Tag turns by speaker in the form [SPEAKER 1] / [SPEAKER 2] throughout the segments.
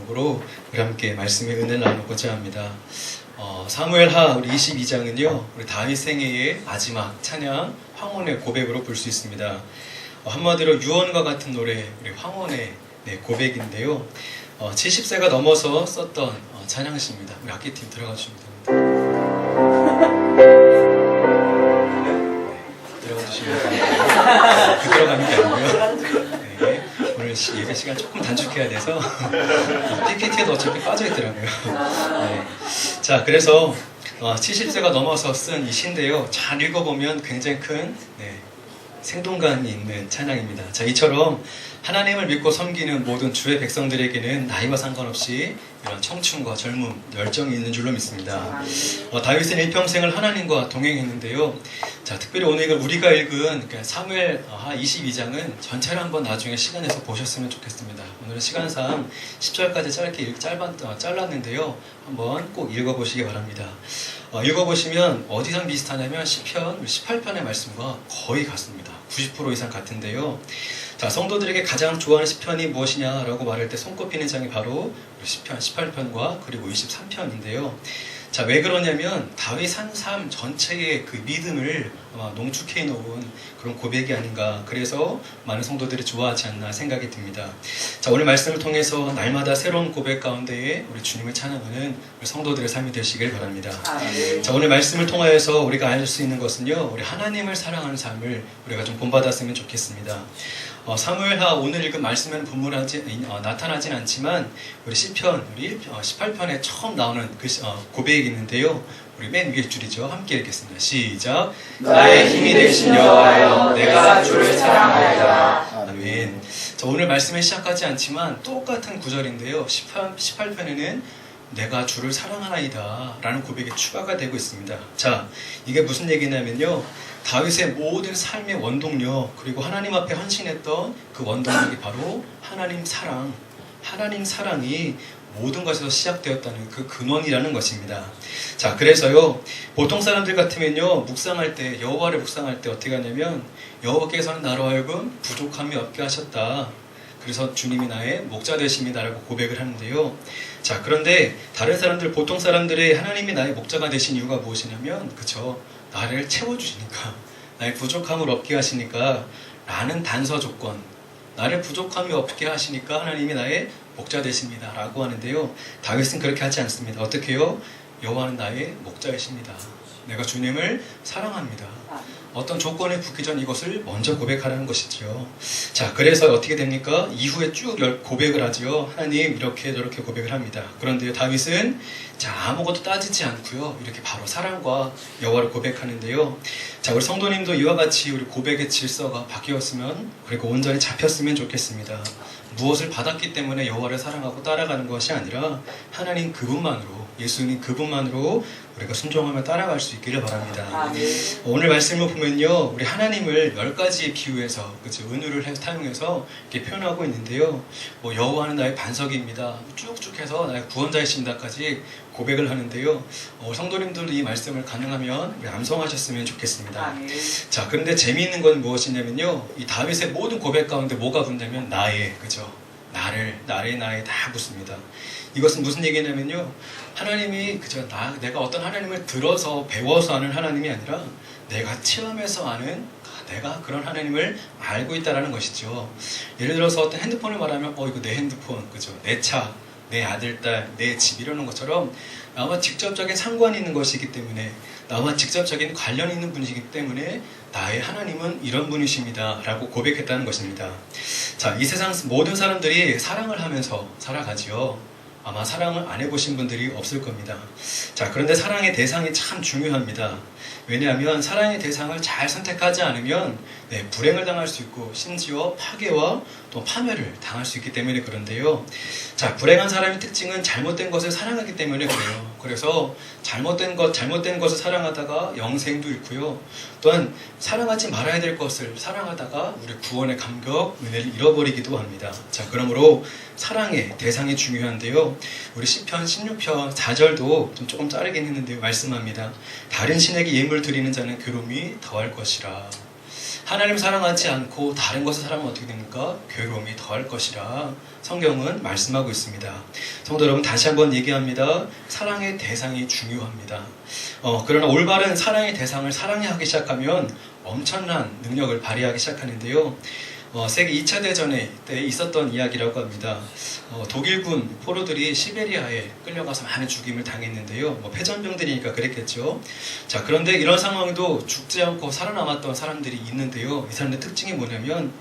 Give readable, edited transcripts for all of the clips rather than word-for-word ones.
[SPEAKER 1] 제목으로 우리 함께 말씀의 은혜를 나누고자 합니다. 사무엘하 우리 22장은요, 우리 다윗 생애의 마지막 찬양 황혼의 고백으로 볼 수 있습니다. 한마디로 유언과 같은 노래, 우리 황혼의 고백인데요. 70세가 넘어서 썼던 찬양시입니다. 우리 악기팀 들어가 주시면 됩니다. 들어가 주시면 됩니다. 들어가는 게 아니고요. 오늘 예배 시간 조금 단축해야 돼서 PPT에도 어차피 빠져있더라고요. 자, 그래서 70세가 넘어서 쓴 이 시인데요, 잘 읽어보면 굉장히 큰 생동감이 있는 찬양입니다. 자, 이처럼 하나님을 믿고 섬기는 모든 주의 백성들에게는 나이와 상관없이 이런 청춘과 젊음, 열정이 있는 줄로 믿습니다. 다윗은 일평생을 하나님과 동행했는데요. 자, 특별히 오늘 이걸 우리가 읽은 사무엘하 22장은 전체를 한번 나중에 시간 내서 보셨으면 좋겠습니다. 오늘은 시간상 10절까지 짧게 잘랐는데요. 한번 꼭 읽어보시기 바랍니다. 읽어보시면 어디랑 비슷하냐면 시편 18편의 말씀과 거의 같습니다. 90% 이상 같은데요. 자, 성도들에게 가장 좋아하는 시편이 무엇이냐라고 말할 때 손꼽히는 장이 바로 시편 18편과 그리고 23편인데요. 자, 왜 그러냐면 다윗 산 삶 전체의 그 믿음을 아마 농축해 놓은 그런 고백이 아닌가, 그래서 많은 성도들이 좋아하지 않나 생각이 듭니다. 자, 오늘 말씀을 통해서 날마다 새로운 고백 가운데에 우리 주님을 찬양하는 우리 성도들의 삶이 되시길 바랍니다. 자, 오늘 말씀을 통하여서 우리가 알 수 있는 것은요, 우리 하나님을 사랑하는 삶을 우리가 좀 본받았으면 좋겠습니다. 사무엘하 오늘 읽은 말씀에는 나타나진 않지만 우리 시편 18편에 처음 나오는 그 고백이 있는데요. 우리 맨 위에 줄이죠. 함께 읽겠습니다. 시작. 나의 힘이 되신 여호와여, 내가 주를 사랑하리라. 아멘. 자, 오늘 말씀에 시작하지 않지만 똑같은 구절인데요. 18편에는 내가 주를 사랑하나이다 라는 고백이 추가가 되고 있습니다. 자, 이게 무슨 얘기냐면요, 다윗의 모든 삶의 원동력, 그리고 하나님 앞에 헌신했던 그 원동력이 바로 하나님 사랑이 모든 것에서 시작되었다는 그 근원이라는 것입니다. 자, 그래서요, 보통 사람들 같으면요, 여호와를 묵상할 때 어떻게 하냐면, 여호와께서는 나로 하여금 부족함이 없게 하셨다, 그래서 주님이 나의 목자 되십니다라고 고백을 하는데요. 자, 그런데 보통 사람들의 하나님이 나의 목자가 되신 이유가 무엇이냐면, 그쵸, 나를 채워주시니까, 나의 부족함을 없게 하시니까 라는 단서 조건, 나를 부족함이 없게 하시니까 하나님이 나의 목자 되십니다 라고 하는데요. 다윗은 그렇게 하지 않습니다. 어떻게 해요? 여호와는 나의 목자이십니다. 내가 주님을 사랑합니다. 어떤 조건에 붙기 전 이것을 먼저 고백하라는 것이죠. 자, 그래서 어떻게 됩니까? 이후에 쭉 고백을 하죠. 하나님 이렇게 저렇게 고백을 합니다. 그런데 다윗은 아무것도 따지지 않고요, 이렇게 바로 사랑과 여호와를 고백하는데요. 자, 우리 성도님도 이와 같이 우리 고백의 질서가 바뀌었으면, 그리고 온전히 잡혔으면 좋겠습니다. 무엇을 받았기 때문에 여호와를 사랑하고 따라가는 것이 아니라 하나님 그분만으로, 예수님 그분만으로 우리가 순종하며 따라갈 수 있기를 바랍니다. 오늘 말씀을 보면요, 우리 하나님을 10가지의 비유에서, 은유를 사용해서 이렇게 표현하고 있는데요. 여호와는 나의 반석입니다, 쭉쭉 해서 나의 구원자이십니다까지 고백을 하는데요. 성도님들도 이 말씀을 가능하면 우리 암송하셨으면 좋겠습니다. 자, 그런데 재미있는 건 무엇이냐면요, 이 다윗의 모든 고백 가운데 뭐가 붙냐면 나의 나의 다 붙습니다. 이것은 무슨 얘기냐면요, 하나님이 내가 어떤 하나님을 들어서 배워서 아는 하나님이 아니라 내가 체험해서 아는, 내가 그런 하나님을 알고 있다라는 것이죠. 예를 들어서 어떤 핸드폰을 말하면 이거 내 핸드폰, 내 차, 내 아들, 딸, 내 집, 이러는 것처럼 나와 직접적인 상관이 있는 것이기 때문에, 나와 직접적인 관련이 있는 분이기 때문에 나의 하나님은 이런 분이십니다 라고 고백했다는 것입니다. 자, 이 세상 모든 사람들이 사랑을 하면서 살아가지요. 아마 사랑을 안 해보신 분들이 없을 겁니다. 자, 그런데 사랑의 대상이 참 중요합니다. 왜냐하면 사랑의 대상을 잘 선택하지 않으면 불행을 당할 수 있고, 심지어 파괴와 또 파멸을 당할 수 있기 때문에 그런데요. 자, 불행한 사람의 특징은 잘못된 것을 사랑하기 때문에 그래요. 그래서 잘못된 것을 사랑하다가 영생도 잃고요, 또한 사랑하지 말아야 될 것을 사랑하다가 우리 구원의 감격, 은혜를 잃어버리기도 합니다. 자, 그러므로 사랑의 대상이 중요한데요. 우리 시편 16편 4절도 조금 자르긴 했는데요, 말씀합니다. 다른 신에게 예물 드리는 자는 괴로움이 더할 것이라. 하나님 사랑하지 않고 다른 것을 사랑하면 어떻게 됩니까? 괴로움이 더할 것이라 성경은 말씀하고 있습니다. 성도 여러분, 다시 한번 얘기합니다. 사랑의 대상이 중요합니다. 그러나 올바른 사랑의 대상을 사랑하기 시작하면 엄청난 능력을 발휘하기 시작하는데요. 세계 2차 대전에 때 있었던 이야기라고 합니다. 독일군 포로들이 시베리아에 끌려가서 많은 죽임을 당했는데요. 패전병들이니까 그랬겠죠. 자, 그런데 이런 상황도 죽지 않고 살아남았던 사람들이 있는데요. 이 사람들의 특징이 뭐냐면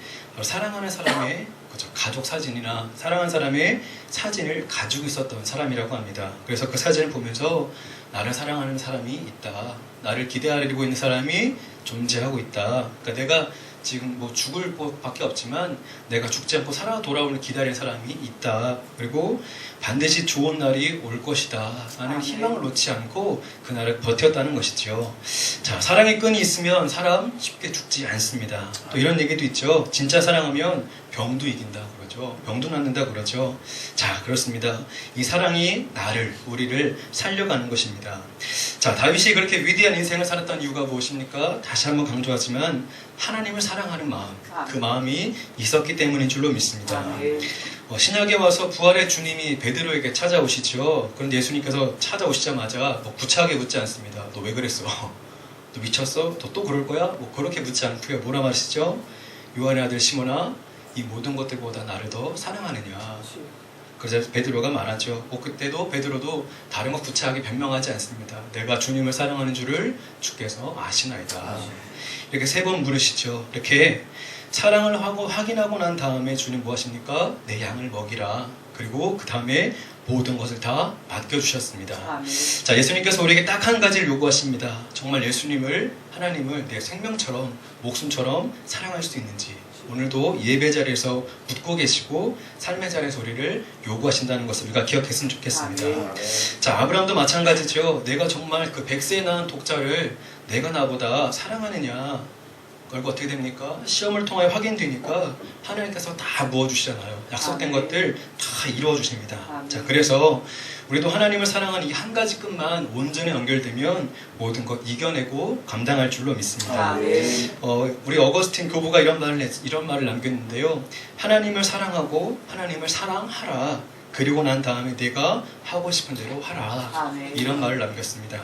[SPEAKER 1] 사랑하는 사람의 가족 사진이나 사랑하는 사람의 사진을 가지고 있었던 사람이라고 합니다. 그래서 그 사진을 보면서 나를 사랑하는 사람이 있다, 나를 기대하려고 있는 사람이 존재하고 있다. 그러니까 내가 지금 죽을 밖에 없지만 내가 죽지 않고 살아 돌아오는 기다리는 사람이 있다. 그리고 반드시 좋은 날이 올 것이다 라는 희망을 놓지 않고 그날을 버텼다는 것이죠. 자, 사랑의 끈이 있으면 사람 쉽게 죽지 않습니다. 또 이런 얘기도 있죠. 진짜 사랑하면 병도 이긴다 그러죠. 병도 낫는다 그러죠. 자, 그렇습니다. 이 사랑이 우리를 살려가는 것입니다. 자, 다윗이 그렇게 위대한 인생을 살았던 이유가 무엇입니까? 다시 한번 강조하지만 하나님을 사랑하는 마음, 그 마음이 있었기 때문인 줄로 믿습니다. 신약에 와서 부활의 주님이 베드로에게 찾아오시죠. 그런데 예수님께서 찾아오시자마자 구차하게 묻지 않습니다. 너 왜 그랬어? 너 미쳤어? 너 또 그럴 거야? 그렇게 묻지 않고요. 뭐라 말하시죠? 요한의 아들 시몬아, 이 모든 것들보다 나를 더 사랑하느냐. 그래서 베드로가 말하죠. 그때도 베드로도 다른 것 구차하게 변명하지 않습니다. 내가 주님을 사랑하는 줄을 주께서 아시나이다. 이렇게 3번 물으시죠. 이렇게 사랑을 하고 확인하고 난 다음에 주님 뭐 하십니까? 내 양을 먹이라. 그리고 그 다음에 모든 것을 다 맡겨주셨습니다. 자, 예수님께서 우리에게 딱 한 가지를 요구하십니다. 정말 하나님을 내 생명처럼, 목숨처럼 사랑할 수 있는지. 오늘도 예배 자리에서 묻고 계시고 삶의 자리에서 우리를 요구하신다는 것을 우리가 기억했으면 좋겠습니다. 자, 아브라함도 마찬가지죠. 내가 정말 그 100세에 낳은 독자를 내가 나보다 사랑하느냐. 결국 어떻게 됩니까? 시험을 통하여 확인되니까 하나님께서 다 부어주시잖아요. 약속된 것들 다 이루어주십니다. 자, 그래서 우리도 하나님을 사랑하는 이 한 가지 끝만 온전히 연결되면 모든 것 이겨내고 감당할 줄로 믿습니다. 우리 어거스틴 교부가 이런 말을 남겼는데요. 하나님을 사랑하고 하나님을 사랑하라. 그리고 난 다음에 내가 하고 싶은 대로 하라. 이런 말을 남겼습니다.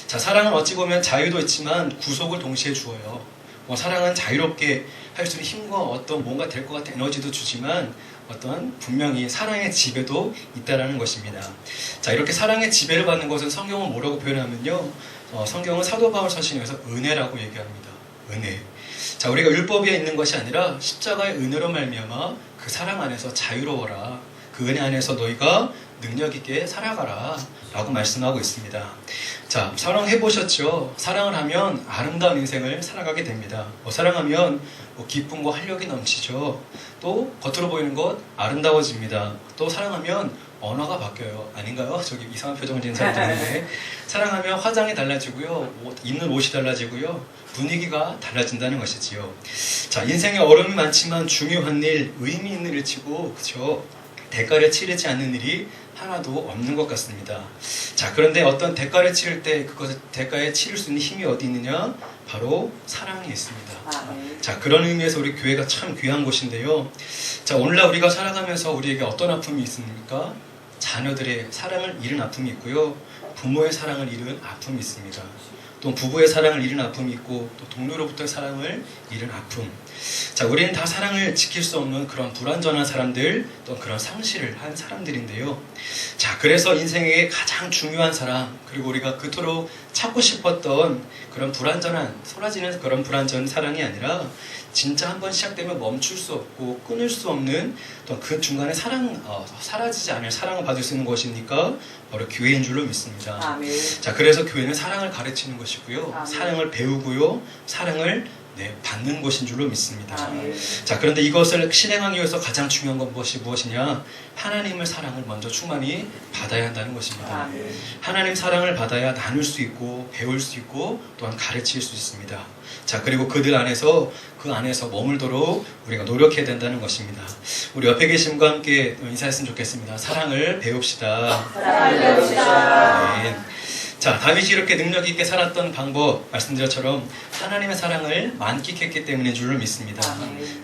[SPEAKER 1] 자, 사랑은 어찌 보면 자유도 있지만 구속을 동시에 주어요. 사랑은 자유롭게 할 수 있는 힘과 어떤 뭔가 될 것 같은 에너지도 주지만 분명히 사랑의 지배도 있다라는 것입니다. 자, 이렇게 사랑의 지배를 받는 것은 성경은 뭐라고 표현하면요. 성경은 사도 바울 서신에서 은혜라고 얘기합니다. 은혜. 자, 우리가 율법에 있는 것이 아니라 십자가의 은혜로 말미암아 그 사랑 안에서 자유로워라. 그 은혜 안에서 너희가 능력 있게 살아가라 라고 말씀하고 있습니다. 자, 사랑해보셨죠? 사랑을 하면 아름다운 인생을 살아가게 됩니다. 사랑하면 기쁨과 활력이 넘치죠. 또 겉으로 보이는 것 아름다워집니다. 또 사랑하면 언어가 바뀌어요. 아닌가요? 저기 이상한 표정을 지는 사람도 있는데 사랑하면 화장이 달라지고요. 입는 옷이 달라지고요. 분위기가 달라진다는 것이지요. 자, 인생에 어려움이 많지만 중요한 일, 의미 있는 일치고 그렇죠? 대가를 치르지 않는 일이 하나도 없는 것 같습니다. 자, 그런데 어떤 대가를 치를 때 그것을 대가에 치를 수 있는 힘이 어디 있느냐? 바로 사랑이 있습니다. 자, 그런 의미에서 우리 교회가 참 귀한 곳인데요. 자, 오늘날 우리가 살아가면서 우리에게 어떤 아픔이 있습니까? 자녀들의 사랑을 잃은 아픔이 있고요. 부모의 사랑을 잃은 아픔이 있습니다. 또 부부의 사랑을 잃은 아픔이 있고 또 동료로부터의 사랑을 잃은 아픔. 자, 우리는 다 사랑을 지킬 수 없는 그런 불완전한 사람들, 또 그런 상실을 한 사람들인데요. 자, 그래서 인생의 가장 중요한 사랑, 그리고 우리가 그토록 찾고 싶었던 그런 쏟아지는 그런 불완전 사랑이 아니라 진짜 한번 시작되면 멈출 수 없고 끊을 수 없는 또 그 중간에 사라지지 않을 사랑을 받을 수 있는 것이니까 바로 교회인 줄로 믿습니다. 자, 그래서 교회는 사랑을 가르치는 것이고요. 사랑을 배우고요. 사랑을 받는 것인 줄로 믿습니다. 자, 그런데 이것을 실행하기 위해서 가장 중요한 건 무엇이냐? 하나님의 사랑을 먼저 충만히 받아야 한다는 것입니다. 하나님 사랑을 받아야 나눌 수 있고 배울 수 있고 또한 가르칠 수 있습니다. 자, 그리고 그 안에서 머물도록 우리가 노력해야 된다는 것입니다. 우리 옆에 계신 분과 함께 인사했으면 좋겠습니다. 사랑을 배웁시다.
[SPEAKER 2] 사랑을 배웁시다.
[SPEAKER 1] 네. 자, 다윗이 이렇게 능력 있게 살았던 방법, 말씀드린 것처럼 하나님의 사랑을 만끽했기 때문인 줄로 믿습니다.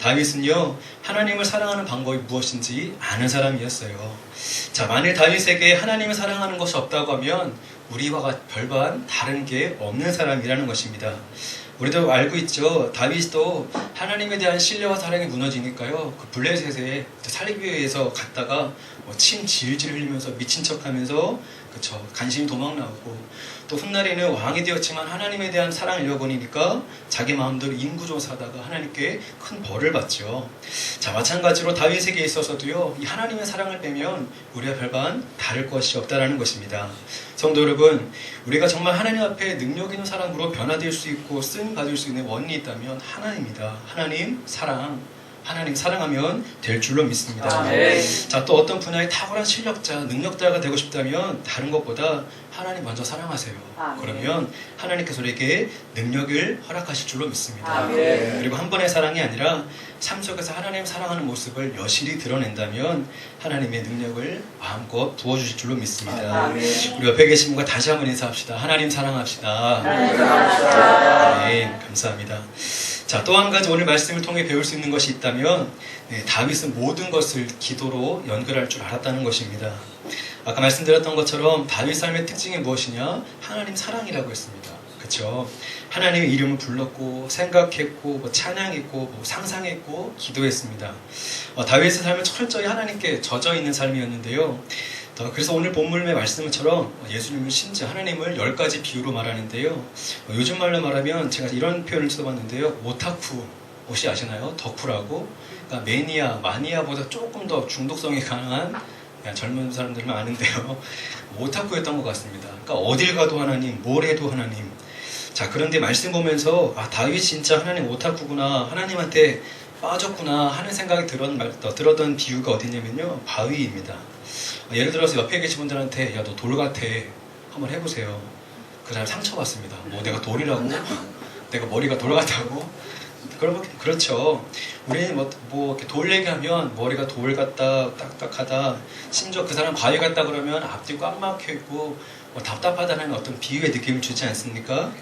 [SPEAKER 1] 다윗은요, 하나님을 사랑하는 방법이 무엇인지 아는 사람이었어요. 자, 만일 다윗에게 하나님을 사랑하는 것이 없다고 하면 우리와 별반 다른 게 없는 사람이라는 것입니다. 우리도 알고 있죠. 다윗도 하나님에 대한 신뢰와 사랑이 무너지니까요, 그 블레셋에 살리기 위해서 갔다가 침 질질 흘리면서 미친 척하면서 그쵸, 간신히 도망 나오고, 또 훗날에는 왕이 되었지만 하나님에 대한 사랑을 잃어버리니까 자기 마음대로 인구조사하다가 하나님께 큰 벌을 받죠. 자, 마찬가지로 다윗에게 있어서도요, 이 하나님의 사랑을 빼면 우리와 별반 다를 것이 없다라는 것입니다. 성도 여러분, 우리가 정말 하나님 앞에 능력 있는 사람으로 변화될 수 있고 쓰임 받을 수 있는 원인이 있다면 하나님입니다. 하나님 사랑, 하나님 사랑하면 될 줄로 믿습니다. 자, 또 어떤 분야의 탁월한 실력자, 능력자가 되고 싶다면 다른 것보다 하나님 먼저 사랑하세요. 그러면 하나님께서 우리에게 능력을 허락하실 줄로 믿습니다. 그리고 한 번의 사랑이 아니라 삶 속에서 하나님 사랑하는 모습을 여실히 드러낸다면 하나님의 능력을 마음껏 부어주실 줄로 믿습니다. 우리 옆에 계신 분과 다시 한번 인사합시다. 하나님 사랑합시다. 네, 감사합니다. 자, 또 한 가지 오늘 말씀을 통해 배울 수 있는 것이 있다면, 다윗은 모든 것을 기도로 연결할 줄 알았다는 것입니다. 아까 말씀드렸던 것처럼 다윗 삶의 특징이 무엇이냐? 하나님 사랑이라고 했습니다. 그렇죠? 하나님의 이름을 불렀고 생각했고 찬양했고 상상했고 기도했습니다. 다윗의 삶은 철저히 하나님께 젖어 있는 삶이었는데요. 그래서 오늘 본문의 말씀처럼 예수님은 심지어 하나님을 10가지 비유로 말하는데요. 요즘 말로 말하면 제가 이런 표현을 써봤는데요. 오타쿠, 혹시 아시나요? 덕후라고. 그러니까 매니아, 마니아보다 조금 더 중독성이 강한, 젊은 사람들은 아는데요, 오타쿠였던 것 같습니다. 그러니까 어딜 가도 하나님, 뭘 해도 하나님. 자, 그런데 말씀 보면서 다윗 진짜 하나님 오타쿠구나, 하나님한테 빠졌구나 하는 생각이 들었던 비유가 어디냐면요, 바위입니다. 예를 들어서 옆에 계신 분들한테 야, 너 돌 같아, 한번 해보세요. 그 사람 상처받습니다. 뭐 내가 돌이라고? 내가 머리가 돌 같다고? 그렇죠. 우리는 뭐 이렇게 돌 얘기하면 머리가 돌 같다, 딱딱하다, 심지어 그 사람 바위 같다 그러면 앞뒤 꽉 막혀 있고 답답하다는 어떤 비유의 느낌을 주지 않습니까?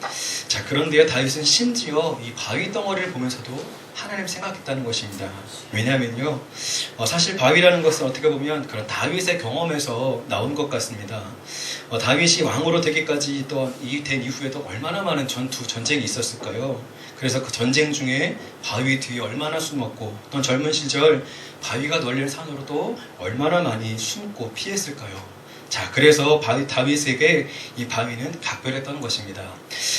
[SPEAKER 1] 자, 그런데요, 다윗은 심지어 이 바위 덩어리를 보면서도 하나님 생각했다는 것입니다. 왜냐하면요, 사실 바위라는 것은 어떻게 보면 그런 다윗의 경험에서 나온 것 같습니다. 다윗이 왕으로 되기까지 된 이후에도 얼마나 많은 전쟁이 있었을까요? 그래서 그 전쟁 중에 바위 뒤에 얼마나 숨었고, 또 젊은 시절 바위가 널린 산으로도 얼마나 많이 숨고 피했을까요? 자, 그래서 다윗에게 이 바위는 각별했던 것입니다.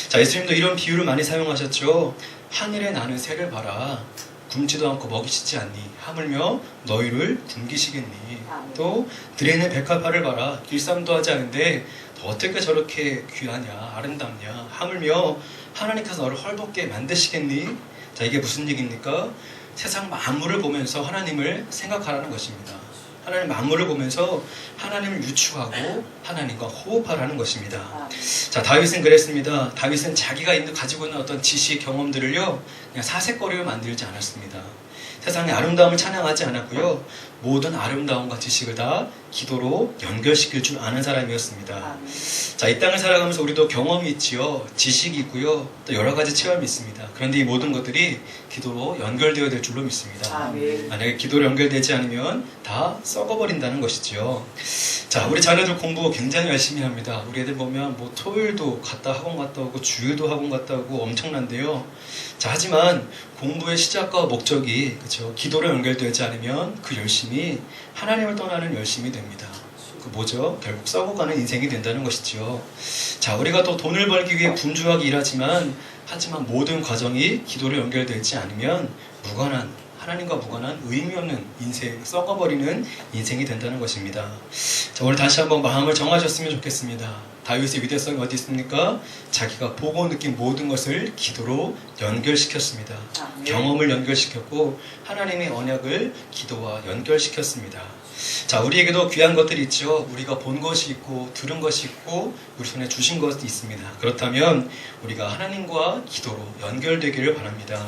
[SPEAKER 1] 자, 예수님도 이런 비유를 많이 사용하셨죠. 하늘에 나는 새를 봐라. 굶지도 않고 먹이시지 않니? 하물며 너희를 굶기시겠니? 또 들에 있는 백합화를 봐라. 일삼도 하지 않은데 어떻게 저렇게 귀하냐, 아름답냐? 하물며 하나님께서 너를 헐벗게 만드시겠니? 자, 이게 무슨 얘기입니까? 세상 만물을 보면서 하나님을 생각하라는 것입니다. 하나님 만물을 보면서 하나님을 유추하고 하나님과 호흡하라는 것입니다. 자, 다윗은 그랬습니다. 다윗은 자기가 가지고 있는 어떤 지식, 경험들을요, 그냥 사색거리로 만들지 않았습니다. 세상의 아름다움을 찬양하지 않았고요, 모든 아름다움과 지식을 다 기도로 연결시킬 줄 아는 사람이었습니다. 자, 이 땅을 살아가면서 우리도 경험이 있지요. 지식이 있고요, 또 여러 가지 체험이 있습니다. 그런데 이 모든 것들이 기도로 연결되어야 될 줄로 믿습니다. 만약에 기도로 연결되지 않으면 다 썩어버린다는 것이죠. 자, 우리 자녀들 공부 굉장히 열심히 합니다. 우리 애들 보면 뭐 토요일도 학원 갔다 오고 주일도 학원 갔다 오고 엄청난데요. 자, 하지만 공부의 시작과 목적이, 그렇죠, 기도로 연결되지 않으면 그 열심이 하나님을 떠나는 열심이 됩니다. 그 뭐죠? 결국 썩어가는 인생이 된다는 것이죠. 자, 우리가 또 돈을 벌기 위해 분주하게 일하지만 하지만 모든 과정이 기도로 연결되지 않으면 하나님과 무관한 의미 없는 인생, 썩어버리는 인생이 된다는 것입니다. 자, 오늘 다시 한번 마음을 정하셨으면 좋겠습니다. 다윗의 위대성이 어디 있습니까? 자기가 보고 느낀 모든 것을 기도로 연결시켰습니다. 경험을 연결시켰고 하나님의 언약을 기도와 연결시켰습니다. 자, 우리에게도 귀한 것들이 있죠. 우리가 본 것이 있고 들은 것이 있고 우리 손에 주신 것이 있습니다. 그렇다면 우리가 하나님과 기도로 연결되기를 바랍니다.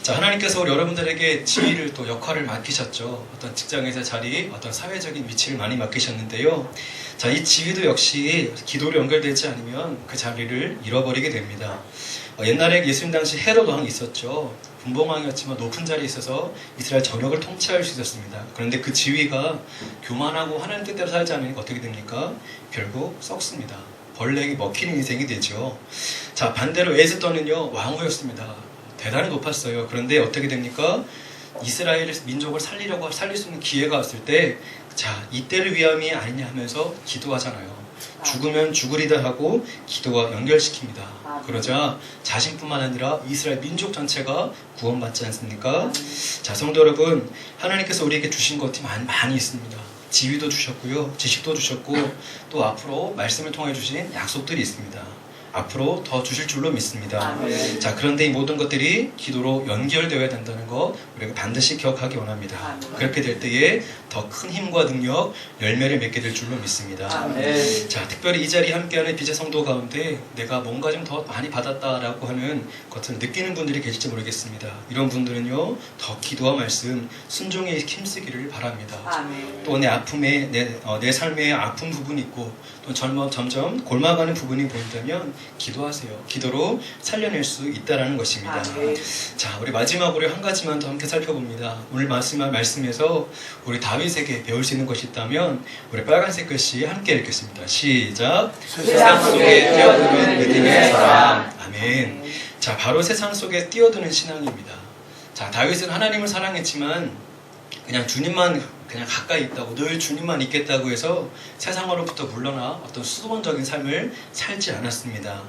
[SPEAKER 1] 자, 하나님께서 우리 여러분들에게 지위를 또 역할을 맡기셨죠. 어떤 직장에서의 자리, 어떤 사회적인 위치를 많이 맡기셨는데요. 자, 이 지위도 역시 기도로 연결되지 않으면 그 자리를 잃어버리게 됩니다. 옛날에 예수님 당시 헤롯 왕이 있었죠. 분봉왕이었지만 높은 자리에 있어서 이스라엘 전역을 통치할 수 있었습니다. 그런데 그 지위가 교만하고 하나님 뜻대로 살지 않으니까 어떻게 됩니까? 결국 썩습니다. 벌레에게 먹히는 인생이 되죠. 자, 반대로 에스더는요, 왕후였습니다. 대단히 높았어요. 그런데 어떻게 됩니까? 이스라엘 민족을 살릴 수 있는 기회가 왔을 때, 자, 이때를 위함이 아니냐 하면서 기도하잖아요. 죽으면 죽으리다 하고 기도와 연결시킵니다. 그러자 자신뿐만 아니라 이스라엘 민족 전체가 구원받지 않습니까? 자, 성도 여러분, 하나님께서 우리에게 주신 것이 많이 있습니다. 지위도 주셨고요, 지식도 주셨고, 또 앞으로 말씀을 통해 주신 약속들이 있습니다. 앞으로 더 주실 줄로 믿습니다. 자, 그런데 이 모든 것들이 기도로 연결되어야 된다는 거 우리가 반드시 기억하기 원합니다. 그렇게 될 때에 더 큰 힘과 능력, 열매를 맺게 될 줄로 믿습니다. 자, 특별히 이 자리에 함께하는 빛의 성도 가운데 내가 뭔가 좀 더 많이 받았다라고 하는 것을 느끼는 분들이 계실지 모르겠습니다. 이런 분들은요, 더 기도와 말씀, 순종에 힘쓰기를 바랍니다. 또 내 아픔에, 내 삶에 아픈 부분이 있고, 또 점점 골마가는 부분이 보인다면 기도하세요. 기도로 살려낼 수 있다는 것입니다. 자, 우리 마지막으로 한 가지만 더 함께 살펴봅니다. 오늘 말씀에서 우리 다윗에게 배울 수 있는 것이 있다면 우리 빨간색 글씨 함께 읽겠습니다. 시작. 세상 속에 뛰어드는 믿음의 사랑. 아멘. 자, 바로 세상 속에 뛰어드는 신앙입니다. 자, 다윗은 하나님을 사랑했지만 그냥 주님만 그냥 가까이 있다고, 늘 주님만 있겠다고 해서 세상으로부터 물러나 어떤 수동적인 삶을 살지 않았습니다.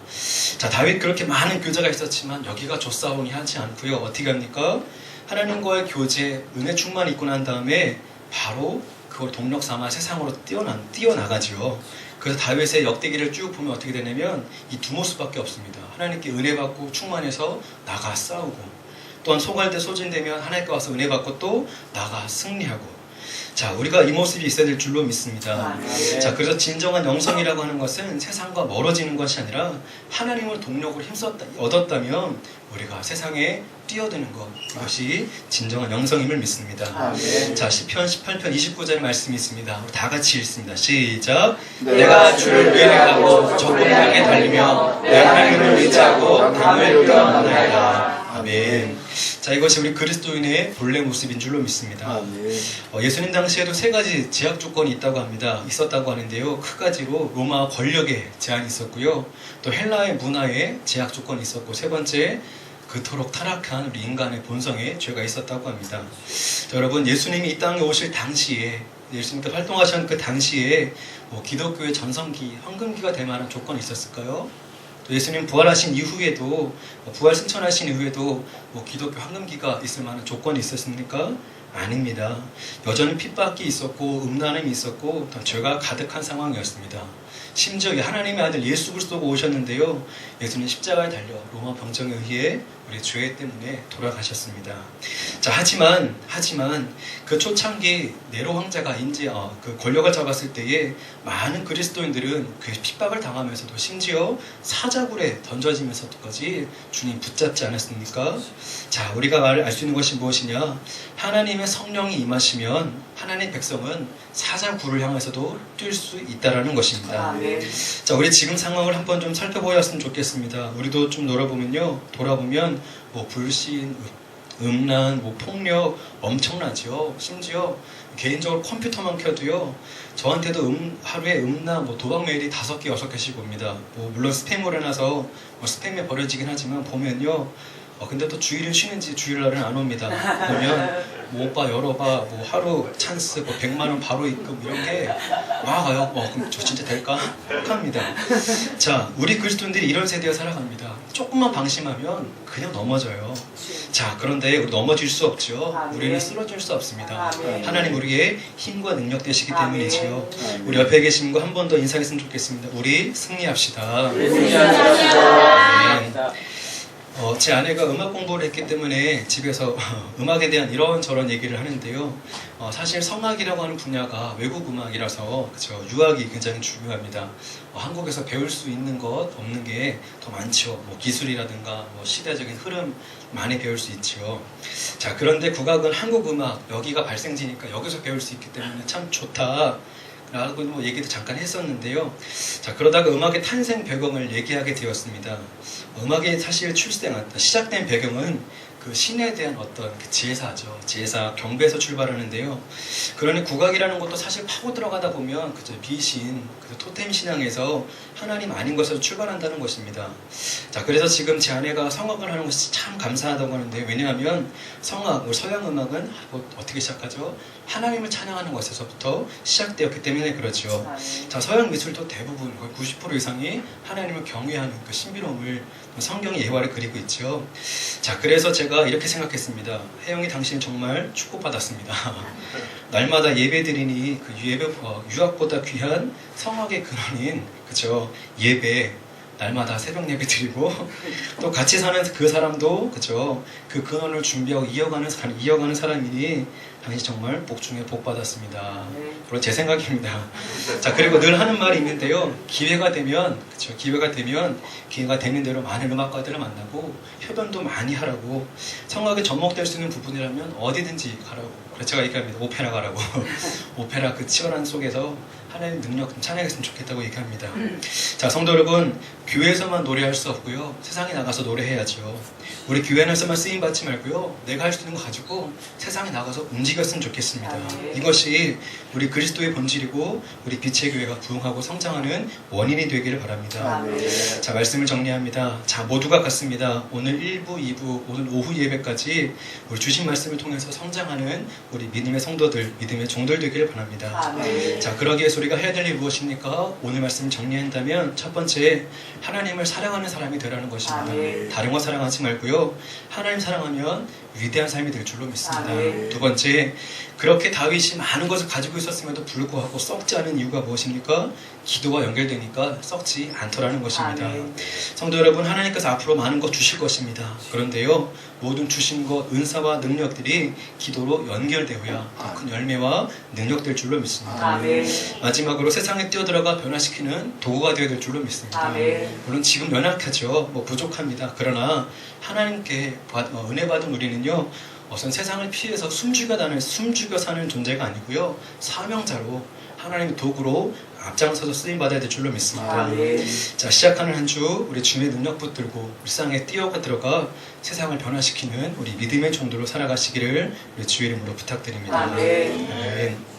[SPEAKER 1] 자, 다윗 그렇게 많은 교제가 있었지만 여기가 좋사오니 하지 않고요. 어떻게 합니까? 하나님과의 교제, 은혜 충만 있고 난 다음에 바로 그걸 동력 삼아 세상으로 뛰어나가지요. 그래서 다윗의 역대기를 쭉 보면 어떻게 되냐면 이 두 모습밖에 없습니다. 하나님께 은혜 받고 충만해서 나가 싸우고, 또한 소갈대 소진되면 하나님께 와서 은혜 받고 또 나가 승리하고. 자, 우리가 이 모습이 있어야 될 줄로 믿습니다. 자, 그래서 진정한 영성이라고 하는 것은 세상과 멀어지는 것이 아니라 하나님을 동력으로 얻었다면 우리가 세상에 뛰어드는 것, 이것이 진정한 영성임을 믿습니다. 자, 시편 18편 29절 말씀이 있습니다. 우리 다 같이 읽습니다. 시작. 내가 주를 의뢰하고 적군을 향해 달리며 내 하나님을 의지하고 강을 뛰어나나이다. 아멘. 자, 이것이 우리 그리스도인의 본래 모습인 줄로 믿습니다. 예수님 당시에도 세 가지 제약 조건이 있었다고 하는데요. 그 가지로 로마 권력에 제한이 있었고요, 또 헬라의 문화에 제약 조건이 있었고, 세 번째, 그토록 타락한 우리 인간의 본성에 죄가 있었다고 합니다. 자, 여러분, 예수님이 이 땅에 오실 당시에, 예수님께서 활동하신 그 당시에 기독교의 전성기, 황금기가 될 만한 조건이 있었을까요? 또 예수님 부활하신 이후에도, 부활 승천하신 이후에도 기독교 황금기가 있을 만한 조건이 있었습니까? 아닙니다. 여전히 핍박이 있었고 음란함이 있었고 죄가 가득한 상황이었습니다. 심지어 하나님의 아들 예수 그리스도가 오셨는데요, 예수님 십자가에 달려 로마 병정에 의해 우리 죄 때문에 돌아가셨습니다. 자, 하지만 그 초창기 네로 황제가 그 권력을 잡았을 때에 많은 그리스도인들은 그 핍박을 당하면서도 심지어 사자굴에 던져지면서까지 주님 붙잡지 않았습니까? 자, 우리가 알 수 있는 것이 무엇이냐? 하나님의 성령이 임하시면 하나님의 백성은 사자굴을 향해서도 뛸 수 있다라는 것입니다. 자, 우리 지금 상황을 한번 좀 살펴보았으면 좋겠습니다. 우리도 좀 돌아보면 불신, 음란, 폭력 엄청나죠. 심지어 개인적으로 컴퓨터만 켜도요, 저한테도 하루에 도박 메일이 5개, 6개씩 옵니다. 물론 스팸으로 해놔서 스팸에 버려지긴 하지만 보면요, 근데 또 주일은 쉬는지 주일날은 안 옵니다. 보면 오빠 열어봐, 하루 찬스, 100만원 바로 입금, 이런 게 와가요. 그럼 저 진짜 될까? 합니다. 자, 우리 그리스도인들이 이런 세대에 살아갑니다. 조금만 방심하면 그냥 넘어져요. 자, 그런데 우리 넘어질 수 없죠. 우리는 쓰러질 수 없습니다. 하나님 우리의 힘과 능력 되시기 때문이지요. 우리 옆에 계신 분 한 번 더 인사했으면 좋겠습니다. 우리 승리합시다. 제 아내가 음악 공부를 했기 때문에 집에서 음악에 대한 이런저런 얘기를 하는데요. 사실 성악이라고 하는 분야가 외국 음악이라서, 그렇죠, 유학이 굉장히 중요합니다. 한국에서 배울 수 있는 것 없는 게 더 많죠. 기술이라든가 시대적인 흐름 많이 배울 수 있죠. 자, 그런데 국악은 한국 음악, 여기가 발생지니까 여기서 배울 수 있기 때문에 참 좋다. 라고 뭐 얘기도 잠깐 했었는데요. 자, 그러다가 음악의 탄생 배경을 얘기하게 되었습니다. 음악이 사실 시작된 배경은 그 신에 대한 어떤 그 제사죠. 제사, 경배에서 출발하는데요. 그러니 국악이라는 것도 사실 파고 들어가다 보면 그저 비신, 그 토템 신앙에서 하나님 아닌 것으로 출발한다는 것입니다. 자, 그래서 지금 제 아내가 성악을 하는 것이 참 감사하다고 하는데, 왜냐하면 성악, 서양 음악은 어떻게 시작하죠? 하나님을 찬양하는 것에서부터 시작되었기 때문에 그렇죠. 자, 서양 미술도 대부분 거의 90% 이상이 하나님을 경외하는 그 신비로움을 성경의 예화를 그리고 있죠. 자, 그래서 제가 이렇게 생각했습니다. 혜영이 당신은 정말 축복받았습니다. 날마다 예배드리니 그 유학보다 귀한 성악의 근원인 그죠? 예배, 날마다 새벽 예배 드리고 또 같이 사는 그 사람도 그죠? 그 근원을 준비하고 이어가는 사람이니 당신 정말 복 중에 복 받았습니다. 물론 제 생각입니다. 자, 그리고 늘 하는 말이 있는데요. 기회가 되면 되는 대로 많은 음악가들을 만나고 협연도 많이 하라고, 성악에 접목될 수 있는 부분이라면 어디든지 가라고. 그래서 제가 얘기합니다. 오페라 가라고. 오페라 그 치열한 속에서 하나님의 능력 좀 찬양했으면 좋겠다고 얘기합니다. 자, 성도 여러분, 교회에서만 노래할 수 없고요. 세상에 나가서 노래해야죠. 우리 교회에서만 쓰임 받지 말고요. 내가 할 수 있는 거 가지고 세상에 나가서 움직였으면 좋겠습니다. 이것이 우리 그리스도의 본질이고 우리 빛의 교회가 부흥하고 성장하는 원인이 되기를 바랍니다. 자, 말씀을 정리합니다. 자, 모두가 같습니다. 오늘 1부, 2부, 오늘 오후 예배까지 우리 주신 말씀을 통해서 성장하는 우리 믿음의 성도들, 믿음의 종들 되기를 바랍니다. 자, 그러기 위해서 우리가 해야 될 일이 무엇입니까? 오늘 말씀 정리한다면 첫 번째, 하나님을 사랑하는 사람이 되라는 것입니다. 다른 거 사랑하지 말고요. 하나님 사랑하면 위대한 삶이 될 줄로 믿습니다. 두 번째, 그렇게 다윗이 많은 것을 가지고 있었음에도 불구하고 썩지 않은 이유가 무엇입니까? 기도와 연결되니까 썩지 않더라는 것입니다. 성도 여러분, 하나님께서 앞으로 많은 것 주실 것입니다. 그런데요, 모든 주신 것, 은사와 능력들이 기도로 연결되어야 더 큰 열매와 능력될 줄로 믿습니다. 마지막으로 세상에 뛰어들어가 변화시키는 도구가 되어야 될 줄로 믿습니다. 물론 지금 연약하죠. 부족합니다. 그러나 하나님께 은혜 받은 우리는요, 우선 세상을 피해서 숨죽여 사는 존재가 아니고요, 사명자로 하나님의 도구로 앞장서서 쓰임받아야 될 줄로 믿습니다. 자, 시작하는 한 주 우리 주님의 능력 붙들고 일상에 뛰어가 들어가 세상을 변화시키는 우리 믿음의 종도로 살아가시기를 우리 주의 이름으로 부탁드립니다. 아멘.